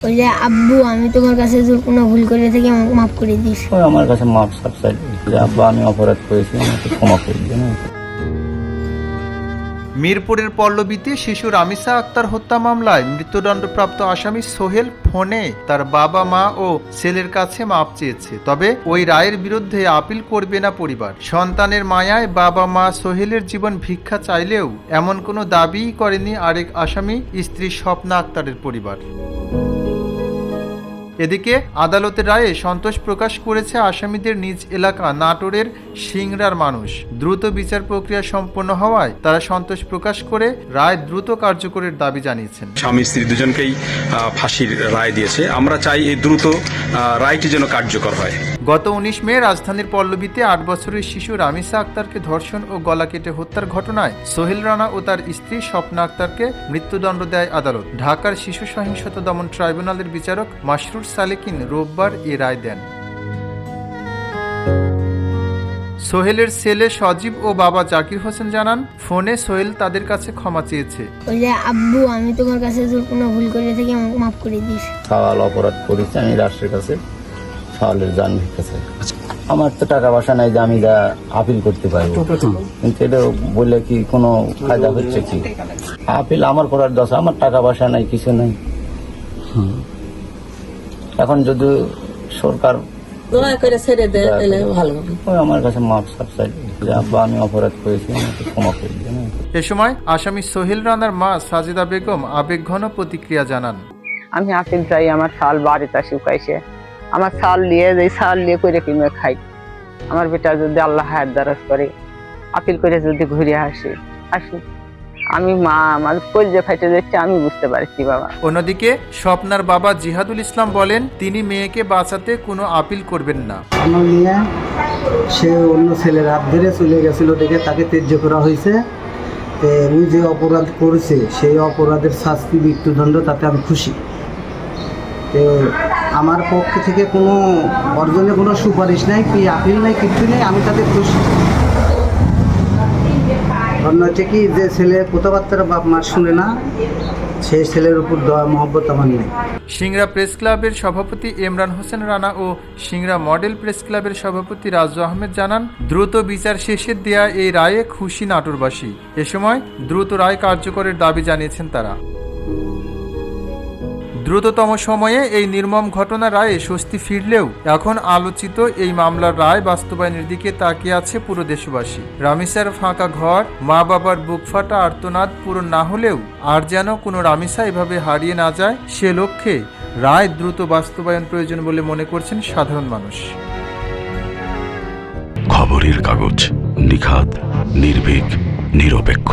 ওই যে আব্বু আমি তোমার কাছে কোনো ভুল করে থেকে আমাকে মাফ করে দিস। আমার কাছে মাপ সব চাই যে আব্বা আমি অপরাধ করেছি, আমাকে ক্ষমা করে দিন। মিরপুরের পল্লবীতে শিশু রামিসা আক্তার হত্যা মামলায় মৃত্যুদণ্ডপ্রাপ্ত আসামি সোহেল ফোনে তার বাবা মা ও ছেলের কাছে মাপ চেয়েছে। তবে ওই রায়ের বিরুদ্ধে আপিল করবে না পরিবার। সন্তানের মায়ায় বাবা মা সোহেলের জীবন ভিক্ষা চাইলেও এমন কোনো দাবিই করেনি আরেক আসামি স্ত্রী স্বপ্না আক্তারের পরিবার। এদিকে আদালতের রায়ে সন্তোষ প্রকাশ করেছে আসামিদের নিজ এলাকা নাটোরের সিংড়ার মানুষ। দ্রুত বিচার প্রক্রিয়া সম্পন্ন হওয়ায় তারা সন্তোষ প্রকাশ করে রায় দ্রুত কার্যকরের দাবি জানিয়েছেন। স্বামী স্ত্রী দুজনকেই ফাঁসির রায় দিয়েছে। আমরা চাই এই দ্রুত রায়টি যেন কার্যকর হয়। গত 19 মে রাজধানীর পল্লবীতে 8 বছরের শিশু রামিসা আক্তারকে ধর্ষণ ও গলা কেটে হত্যার ঘটনায় সোহেল রানা ও তার স্ত্রী স্বপ্না আক্তারকে মৃত্যুদণ্ড দেয় আদালত। ঢাকার শিশু সহিংসতা দমন ট্রাইব্যুনালের বিচারক মাসরুর সালেকিন রোববার এ রায় দেন। সোহেলের ছেলে সজীব ও বাবা জাকির হোসেন জানান, ফোনে সোহেল তাদের কাছে ক্ষমা চেয়েছে। ওই যে আব্বু আমি তোমার কাছে কোনো ভুল করে থেকে আমাকে মাফ করে দিস। সওয়াল অপরাধ করেছি, আমি রাষ্ট্রের কাছে সওয়ালের জান ভিক্ষা চাই। আমার তো টাকা পয়সা নাই যে আমি যা আপিল করতে পারবো, কিন্তু এটা বললে কি কোনো ফায়দা হচ্ছে কি? আপিল আমার করার দশা, আমার টাকা পয়সা নাই, কিছু নাই। এখন যদি সরকার আমার কাছে মাপ সব চাই যে আব্বা আমি অপরাধ করেছি, আমাকে ক্ষমা করে দিন। এ সময় আসামি সোহেল রানার মা সাজিদা বেগম আবেগঘন প্রতিক্রিয়া জানান। আমি আপিল চাই, আমার চাল বাড়িতে শুকাইছে, আমার চাল নিয়ে যে চাল নিয়ে করে কিনে খাই। আমার বেটা যদি আল্লাহ হায়াত দারাজ করে আপিল করে যদি ঘুরে আসি আমি মা আমার কলজে ফাইটে যাচ্ছে, আমি বুঝতে পারছি বাবা। অন্যদিকে স্বপ্নার বাবা জিহাদুল ইসলাম বলেন, তিনি মেয়েকে বাঁচাতে কোনো আপিল করবেন না। আমার মেয়ে সে অন্য ছেলের হাত ধরে চলে গেছিল দেখে তাকে ত্যায্য করা হয়েছে। উনি যে অপরাধ করেছে সেই অপরাধের শাস্তি মৃত্যুদণ্ড, তাতে আমি খুশি। তো আমার পক্ষ থেকে কোনো অর্জনে কোনো সুপারিশ নাই, কি আপিল নাই, কিছু নেই, আমি তাতে খুশি। অন্য হচ্ছে কি, যে ছেলে কথাবার্তার বাপ মা শুনে না, সেই ছেলের উপর দয়া মহব্বত আমার নেই। সিংড়া প্রেস ক্লাবের সভাপতি ইমরান হোসেন রানা ও সিংড়া মডেল প্রেস ক্লাবের সভাপতি রাজু আহমেদ জানান, দ্রুত বিচার শেষে দেয়া এই রায়ে খুশি নাটোরবাসী। এ সময় দ্রুত রায় কার্যকরের দাবি জানিয়েছেন তারা। দ্রুততম সময়ে এই নির্মম ঘটনা রায়ে স্বস্তি ফিরলেও এখন আলোচিত এই মামলার রায় বাস্তবায়নের দিকে তাকিয়ে আছে পুরো দেশবাসী। রামিসার ফাঁকা ঘর, মা বাবার বুক ফাটা আর্তনাদ পূরণ না হলেও আর যেন কোনো রামিসা এভাবে হারিয়ে না যায়, সে লক্ষ্যে রায় দ্রুত বাস্তবায়ন প্রয়োজন বলে মনে করছেন সাধারণ মানুষ। খবরের কাগজ, নিখাত, নির্ভীক, নিরপেক্ষ।